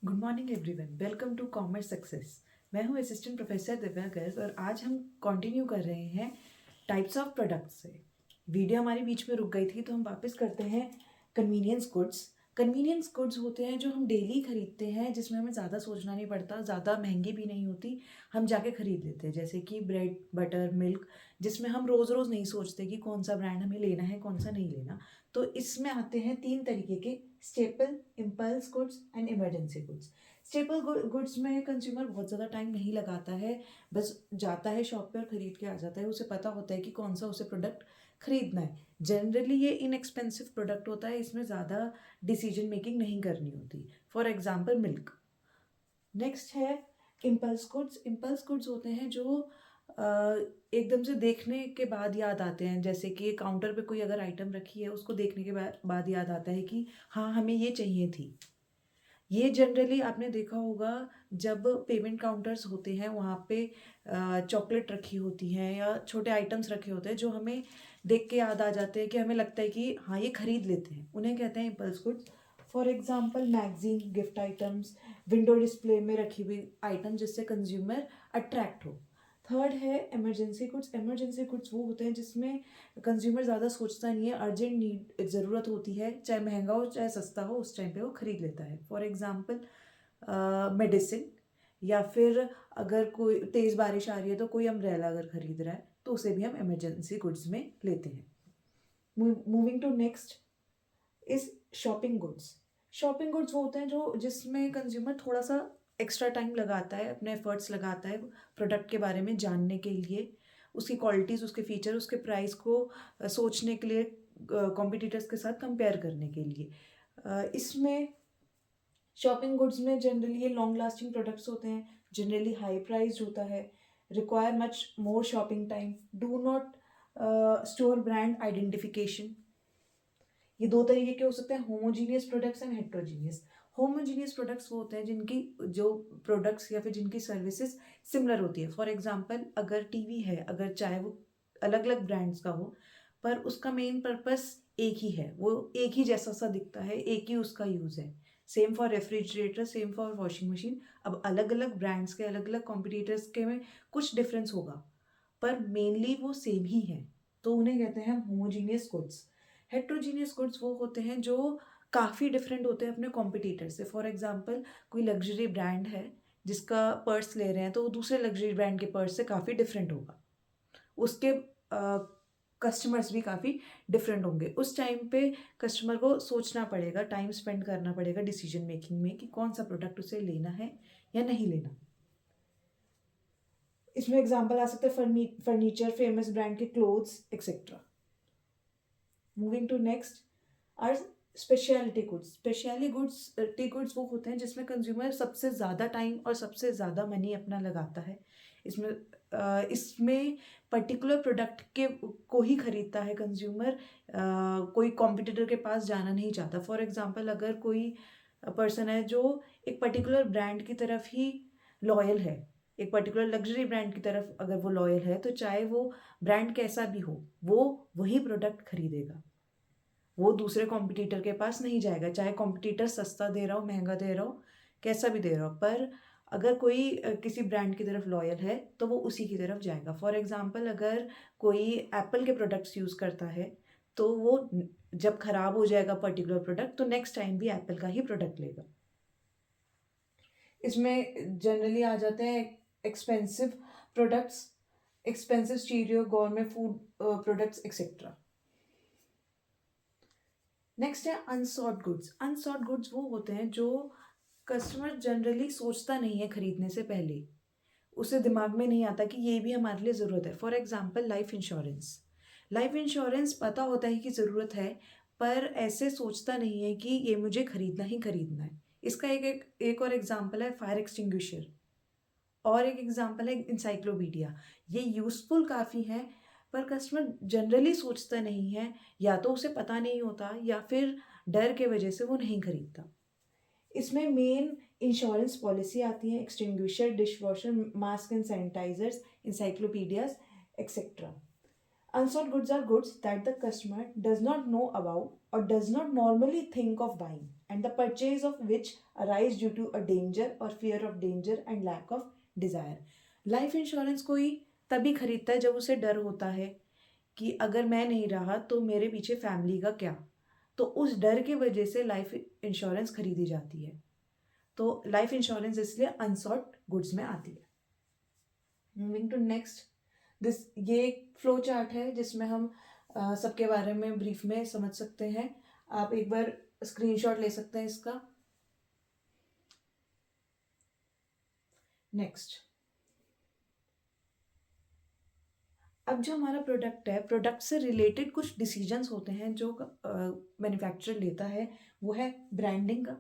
Good morning everyone, welcome to commerce success. मैं हूं assistant professor Divya Garg और आज हम कंटिन्यू कर रहे हैं टाइप्स ऑफ प्रोडक्ट्स से। वीडियो हमारी बीच में रुक गई थी तो हम वापस करते हैं कन्वीनियंस गुड्स। कन्वीनियंस गुड्स होते हैं जो हम डेली खरीदते हैं, जिसमें हमें ज़्यादा सोचना नहीं पड़ता, ज़्यादा महंगी भी नहीं होती, हम जाके खरीद लेते हैं। जैसे कि ब्रेड, बटर, मिल्क, जिसमें हम रोज़ रोज़ नहीं सोचते कि कौन सा ब्रांड हमें लेना है, कौन सा नहीं लेना। तो इसमें आते हैं 3 तरीके के: staple, impulse goods and emergency goods. Staple goods में कंज्यूमर बहुत ज़्यादा टाइम नहीं लगाता है, बस जाता है शॉप पे और ख़रीद के आ जाता है। उसे पता होता है कि कौन सा उसे प्रोडक्ट खरीदना है। जनरली ये इनएक्सपेंसिव प्रोडक्ट होता है, इसमें ज़्यादा डिसीजन मेकिंग नहीं करनी होती। For example milk. नेक्स्ट है इम्पल्स गुड्स। इम्पल्स गुड्स होते हैं जो एकदम से देखने के बाद याद आते हैं। जैसे कि काउंटर पे कोई अगर आइटम रखी है, उसको देखने के बाद याद आता है कि हाँ, हमें ये चाहिए थी। ये जनरली आपने देखा होगा जब पेमेंट काउंटर्स होते हैं, वहाँ पे चॉकलेट रखी होती हैं या छोटे आइटम्स रखे होते हैं जो हमें देख के याद आ जाते हैं, कि हमें लगता है कि हाँ, ये खरीद लेते हैं। उन्हें कहते हैं impulse goods. For example magazine, gift items, window display में रखी हुई आइटम जिससे कंज्यूमर अट्रैक्ट हो। थर्ड है इमरजेंसी गुड्स। इमरजेंसी गुड्स वो होते हैं जिसमें कंज्यूमर ज़्यादा सोचता नहीं है, अर्जेंट नीड ज़रूरत होती है, चाहे महंगा हो चाहे सस्ता हो, उस टाइम पे वो खरीद लेता है। फॉर एग्जांपल मेडिसिन, या फिर अगर कोई तेज़ बारिश आ रही है तो कोई अम्ब्रेला अगर खरीद रहा है तो उसे भी हम इमरजेंसी गुड्स में लेते हैं। Moving to next is shopping goods. Shopping goods वो होते हैं जो जिसमें कंज्यूमर थोड़ा सा एक्स्ट्रा टाइम लगाता है, अपने एफर्ट्स लगाता है प्रोडक्ट के बारे में जानने के लिए, उसकी क्वालिटीज़, उसके फीचर, उसके प्राइस को सोचने के लिए, कॉम्पिटिटर्स के साथ कंपेयर करने के लिए। इसमें शॉपिंग गुड्स में जनरली ये लॉन्ग लास्टिंग प्रोडक्ट्स होते हैं, जनरली हाई प्राइस्ड होता है, require much more shopping time, do not store brand identification. ये दो तरीके के हो सकते हैं, homogeneous products and heterogeneous. Homogeneous products वो होते हैं जिनकी जो प्रोडक्ट्स या फिर जिनकी सर्विसेज सिमिलर होती है। फॉर एग्जांपल अगर टीवी है, अगर चाहे वो अलग अलग ब्रांड्स का हो, पर उसका मेन पर्पस एक ही है, वो एक ही जैसा सा दिखता है, एक ही उसका यूज़ है। Same for refrigerator, same for washing machine. अब अलग अलग ब्रांड्स के, अलग अलग कॉम्पिटिटर्स के में कुछ डिफरेंस होगा, पर मेनली वो सेम ही है, तो उन्हें कहते हैं होमोजीनियस गुड्स। हेट्रोजीनियस गुड्स वो होते हैं जो काफ़ी डिफरेंट होते हैं अपने कॉम्पिटिटर से। फॉर एग्जांपल कोई लग्जरी ब्रांड है जिसका पर्स ले रहे हैं, तो वो दूसरे लग्जरी ब्रांड के पर्स से काफ़ी डिफरेंट होगा, उसके कस्टमर्स भी काफ़ी डिफरेंट होंगे। उस टाइम पे कस्टमर को सोचना पड़ेगा, टाइम स्पेंड करना पड़ेगा डिसीजन मेकिंग में कि कौन सा प्रोडक्ट उसे लेना है या नहीं लेना। इसमें एग्जांपल आ सकते हैं फर्नीचर, फेमस ब्रांड के clothes etcetera. Moving to next are specialty goods. Specialty goods वो होते हैं जिसमें कंज्यूमर सबसे ज़्यादा टाइम और सबसे ज़्यादा मनी अपना लगाता है। इसमें पर्टिकुलर प्रोडक्ट के को ही खरीदता है कंज्यूमर, कोई कॉम्पिटिटर के पास जाना नहीं चाहता। फॉर एग्जांपल अगर कोई पर्सन है जो एक पर्टिकुलर ब्रांड की तरफ ही लॉयल है, एक पर्टिकुलर लग्जरी ब्रांड की तरफ अगर वो लॉयल है, तो चाहे वो ब्रांड कैसा भी हो, वो वही प्रोडक्ट खरीदेगा, वो दूसरे कॉम्पिटिटर के पास नहीं जाएगा, चाहे कॉम्पिटिटर सस्ता दे रहा हो, महंगा दे रहा हो, कैसा भी दे रहा हो। पर अगर कोई किसी ब्रांड की तरफ लॉयल है तो वो उसी की तरफ जाएगा। फॉर एग्जांपल अगर कोई एप्पल के प्रोडक्ट्स यूज़ करता है, तो वो जब खराब हो जाएगा पर्टिकुलर प्रोडक्ट, तो नेक्स्ट टाइम भी एप्पल का ही प्रोडक्ट लेगा। इसमें जनरली आ जाते हैं expensive products, expensive stereo, government food products etcetera. Next है अनसॉर्ट गुड्स। अनसॉर्ट गुड्स वो होते हैं जो कस्टमर जनरली सोचता नहीं है खरीदने से पहले, उसे दिमाग में नहीं आता कि ये भी हमारे लिए ज़रूरत है। For example life insurance. Life insurance पता होता है कि ज़रूरत है, पर ऐसे सोचता नहीं है कि ये मुझे खरीदना ही खरीदना है। इसका एक और एग्जांपल है फायर एक्सटिंग्विशर, और एक एग्जांपल है इंसाइक्लोपीडिया। ये यूज़फुल काफ़ी हैं, पर कस्टमर जनरली सोचता नहीं है, या तो उसे पता नहीं होता या फिर डर के वजह से वो नहीं खरीदता। इसमें मेन इंश्योरेंस पॉलिसी आती है, extinguisher, dish washer, mask and sanitisers, encyclopedias etcetera. Unsold goods are goods that the customer does not know about or does not normally think of buying. and the purchase of which arise due to a danger or fear of danger and lack of desire. Life insurance कोई तभी खरीदता है जब उसे डर होता है कि अगर मैं नहीं रहा तो मेरे पीछे फैमिली का क्या, तो उस डर की वजह से लाइफ इंश्योरेंस खरीदी जाती है। तो लाइफ इंश्योरेंस इसलिए अनसॉल्ड गुड्स में आती है। मूविंग टू नेक्स्ट, ये एक फ्लो चार्ट है जिसमें हम सबके बारे में ब्रीफ में समझ सकते हैं। आप एक बार स्क्रीनशॉट ले सकते हैं इसका। नेक्स्ट, अब जो हमारा प्रोडक्ट है, प्रोडक्ट से रिलेटेड कुछ डिसीजंस होते हैं जो मैन्युफैक्चरर लेता है। वो है ब्रांडिंग का,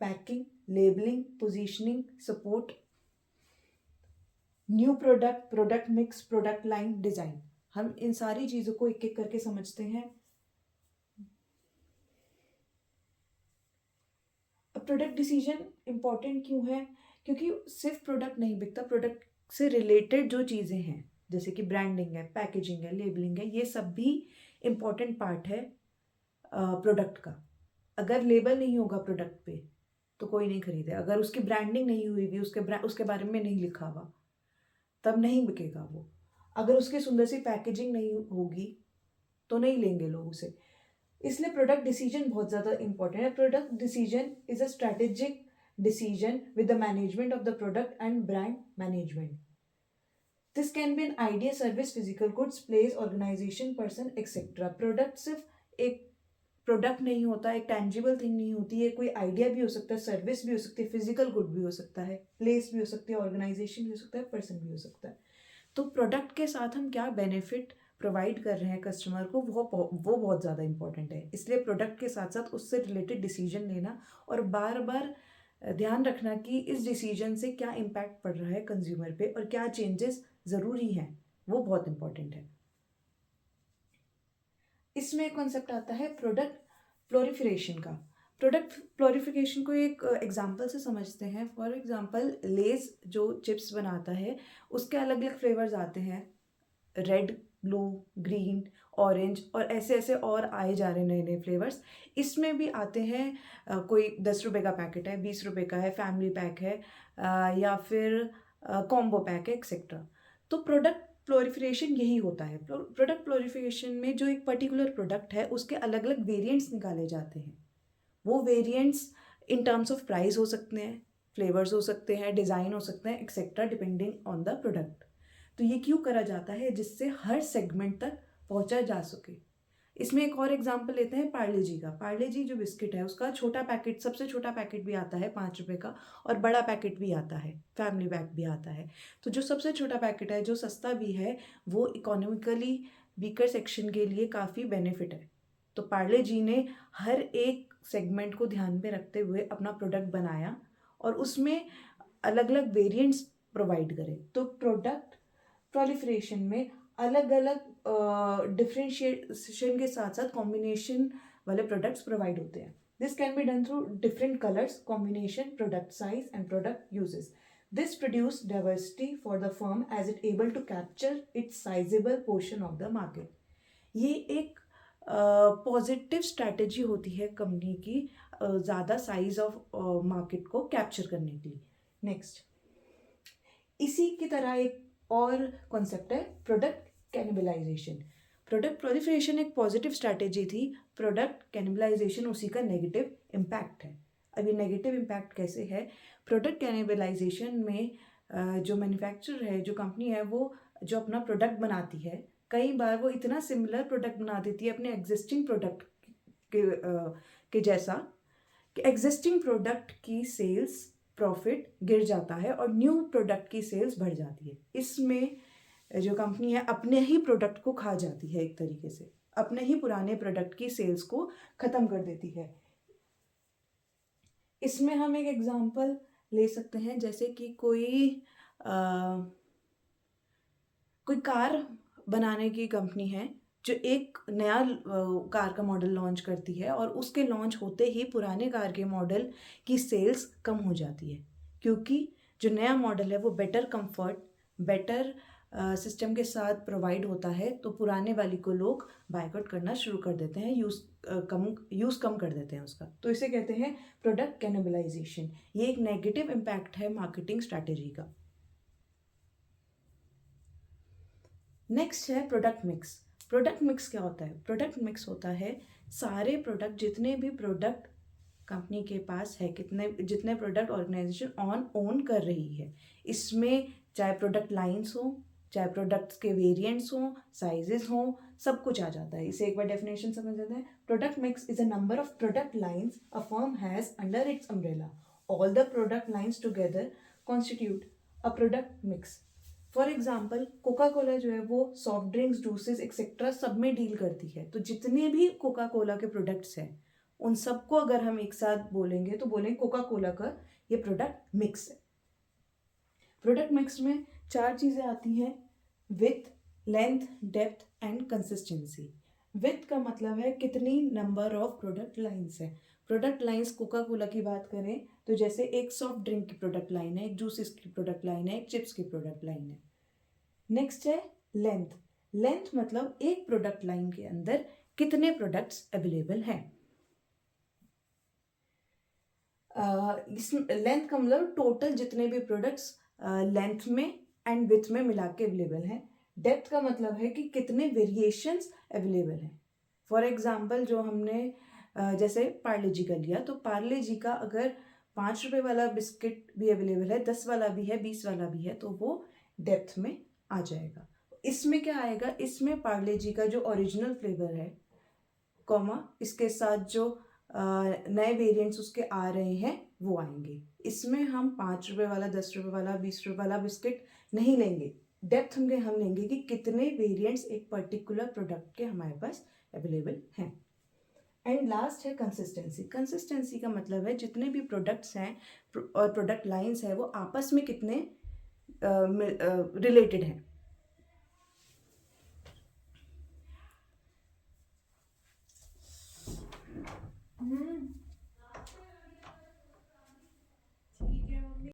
packing, labelling, positioning, support, new product, product mix, product line, design. हम इन सारी चीज़ों को एक एक करके समझते हैं। अब प्रोडक्ट डिसीजन इम्पॉर्टेंट क्यों है? क्योंकि सिर्फ प्रोडक्ट नहीं बिकता, प्रोडक्ट से रिलेटेड जो चीज़ें हैं जैसे कि ब्रांडिंग है, पैकेजिंग है, लेबलिंग है, ये सब भी इम्पॉर्टेंट पार्ट है प्रोडक्ट का। अगर लेबल नहीं होगा प्रोडक्ट पे तो कोई नहीं खरीदे। अगर उसकी ब्रांडिंग नहीं हुई भी, उसके बारे में नहीं लिखा हुआ, तब नहीं बिकेगा वो। अगर उसकी सुंदर सी पैकेजिंग नहीं होगी तो नहीं लेंगे लोग उसे। इसलिए प्रोडक्ट डिसीजन बहुत ज़्यादा इंपॉर्टेंट है। Product decision is a strategic decision with the management of the product and brand management. This can be an idea, service, physical goods, place, organization, person, etcetera. Product सिर्फ एक product नहीं होता, एक tangible thing नहीं होती है। कोई idea भी हो सकता है, सर्विस भी हो सकती है, फिजिकल गुड भी हो सकता है, प्लेस भी हो सकती है, ऑर्गेनाइजेशन भी हो सकता है, पर्सन भी हो सकता है। तो प्रोडक्ट के साथ हम क्या बेनिफिट प्रोवाइड कर रहे हैं कस्टमर को, वो बहुत ज़्यादा इंपॉर्टेंट है। इसलिए प्रोडक्ट के साथ साथ उससे रिलेटेड डिसीजन लेना और बार बार ध्यान रखना कि इस डिसीजन से क्या इम्पैक्ट पड़ रहा है कंज्यूमर पे और क्या चेंजेस ज़रूरी हैं, वो बहुत इंपॉर्टेंट है। इसमें एक कॉन्सेप्ट आता है प्रोडक्ट प्लोरिफिकेशन का। प्रोडक्ट प्लोरिफिकेशन को एक एग्जांपल से समझते हैं। फॉर एग्जांपल, लेज जो चिप्स बनाता है उसके अलग अलग फ्लेवर्स आते हैं, रेड, ब्लू, ग्रीन, ऑरेंज, और ऐसे ऐसे और आए जा रहे हैं नए नए फ्लेवर्स। इसमें भी आते हैं कोई 10 रुपये का पैकेट है, 20 रुपये का है, फैमिली पैक है, या फिर कॉम्बो पैक है, एक्सेट्रा। तो प्रोडक्ट प्लोरिफिकेशन यही होता है। प्रोडक्ट प्लोरिफिकेशन में जो एक पर्टिकुलर प्रोडक्ट है उसके अलग अलग वेरिएंट्स निकाले जाते हैं। वो variants in terms of price हो सकते हैं, फ्लेवर्स हो सकते हैं, डिज़ाइन हो सकते हैं, etcetera, depending on the product. तो ये क्यों करा जाता है? जिससे हर सेगमेंट तक पहुंचा जा सके। इसमें एक और एग्जांपल लेते हैं पार्ले जी का। पार्ले जी जो बिस्किट है उसका छोटा पैकेट, सबसे छोटा पैकेट भी आता है 5 रुपये का, और बड़ा पैकेट भी आता है, फैमिली पैक भी आता है। तो जो सबसे छोटा पैकेट है, जो सस्ता भी है, वो इकोनॉमिकली वीकर सेक्शन के लिए काफ़ी बेनिफिट है। तो पार्ले जी ने हर एक सेगमेंट को ध्यान में रखते हुए अपना प्रोडक्ट बनाया और उसमें अलग अलग वेरिएंट्स प्रोवाइड करे। तो प्रोडक्ट प्रोलिफरेशन में अलग अलग डिफ्रेंशिएशन के साथ साथ कॉम्बिनेशन वाले प्रोडक्ट्स प्रोवाइड होते हैं। This can be done through different colours, combination, product size and product uses. This produce diversity for the firm as it able to capture its sizable portion of the market. ये एक positive strategy होती है company की ज़्यादा size of market को capture करने के लिए। नेक्स्ट, इसी की तरह एक और कॉन्सेप्ट है प्रोडक्ट कैनिबलाइजेशन। प्रोडक्ट प्रोलिफरेशन एक पॉजिटिव स्ट्रैटेजी थी, प्रोडक्ट कैनिबलाइजेशन उसी का नेगेटिव इम्पैक्ट है। अब ये नेगेटिव इम्पैक्ट कैसे है? प्रोडक्ट कैनिबलाइजेशन में जो मैन्युफैक्चरर है, जो कंपनी है, वो जो अपना प्रोडक्ट बनाती है, कई बार वो इतना सिमिलर प्रोडक्ट बना देती है अपने एग्जिस्टिंग प्रोडक्ट के जैसा कि एग्जिस्टिंग प्रोडक्ट की सेल्स प्रॉफिट गिर जाता है और न्यू प्रोडक्ट की सेल्स बढ़ जाती है। इसमें जो कंपनी है अपने ही प्रोडक्ट को खा जाती है, एक तरीके से अपने ही पुराने प्रोडक्ट की सेल्स को ख़त्म कर देती है। इसमें हम एक एग्जांपल ले सकते हैं, जैसे कि कोई कार बनाने की कंपनी है जो एक नया कार का मॉडल लॉन्च करती है और उसके लॉन्च होते ही पुराने कार के मॉडल की सेल्स कम हो जाती है, क्योंकि जो नया मॉडल है वो बेटर कंफर्ट, बेटर सिस्टम के साथ प्रोवाइड होता है तो पुराने वाली को लोग बायकॉट करना शुरू कर देते हैं, यूज़ कम कर देते हैं उसका। तो इसे कहते हैं प्रोडक्ट कैनिबलाइजेशन। ये एक नेगेटिव इम्पैक्ट है मार्केटिंग स्ट्रैटेजी का। नेक्स्ट है प्रोडक्ट मिक्स। प्रोडक्ट मिक्स क्या होता है? प्रोडक्ट मिक्स होता है सारे प्रोडक्ट, जितने भी प्रोडक्ट कंपनी के पास है, जितने प्रोडक्ट ऑर्गेनाइजेशन ओन कर रही है, इसमें चाहे प्रोडक्ट लाइन्स हो, चाहे प्रोडक्ट्स के वेरिएंट्स हो, साइजेस हो, सब कुछ आ जाता है। इसे एक बार डेफिनेशन समझ लेते हैं। Product mix is a number of product lines a firm has under its umbrella. All the product lines together constitute a product mix. For example Coca Cola जो है वो सॉफ्ट ड्रिंक्स, जूसेस एक्सेट्रा सब में deal करती है। तो जितने भी कोका कोला के प्रोडक्ट्स हैं उन सबको अगर हम एक साथ बोलेंगे तो बोलेंगे कोका कोला का ये प्रोडक्ट मिक्स है। प्रोडक्ट मिक्स में 4 चीज़ें आती हैं: with, length, depth and consistency. With का मतलब है कितनी नंबर ऑफ प्रोडक्ट लाइन्स है। प्रोडक्ट लाइन्स कोका कोला की बात करें तो जैसे एक सॉफ्ट ड्रिंक की प्रोडक्ट लाइन है, एक जूसेस की प्रोडक्ट लाइन है, एक चिप्स की प्रोडक्ट लाइन है। नेक्स्ट है लेंथ। लेंथ मतलब एक प्रोडक्ट लाइन के अंदर कितने प्रोडक्ट्स अवेलेबल हैं। इस लेंथ का मतलब टोटल जितने भी प्रोडक्ट्स लेंथ में एंड विथ में मिला के अवेलेबल हैं। डेप्थ का मतलब है कि कितने वेरिएशंस अवेलेबल हैं। फॉर एग्जांपल जो हमने जैसे पार्ले जी का लिया तो पार्ले जी का अगर 5 रुपये वाला बिस्किट भी अवेलेबल है, 10 वाला भी है, 20 वाला भी है, तो वो डेप्थ में आ जाएगा। इसमें क्या आएगा? इसमें पार्ले जी का जो ओरिजिनल फ्लेवर है कॉमा इसके साथ जो नए वेरिएंट्स उसके आ रहे हैं वो आएंगे। इसमें हम 5 रुपये वाला, 10 रुपये वाला, 20 रुपये वाला बिस्किट नहीं लेंगे। डेप्थ हम लेंगे कि कितने वेरिएंट्स एक पर्टिकुलर प्रोडक्ट के हमारे पास अवेलेबल हैं। एंड लास्ट है कंसिस्टेंसी। कंसिस्टेंसी का मतलब है जितने भी प्रोडक्ट्स हैं और प्रोडक्ट लाइंस है वो आपस में कितने रिलेटेड हैं।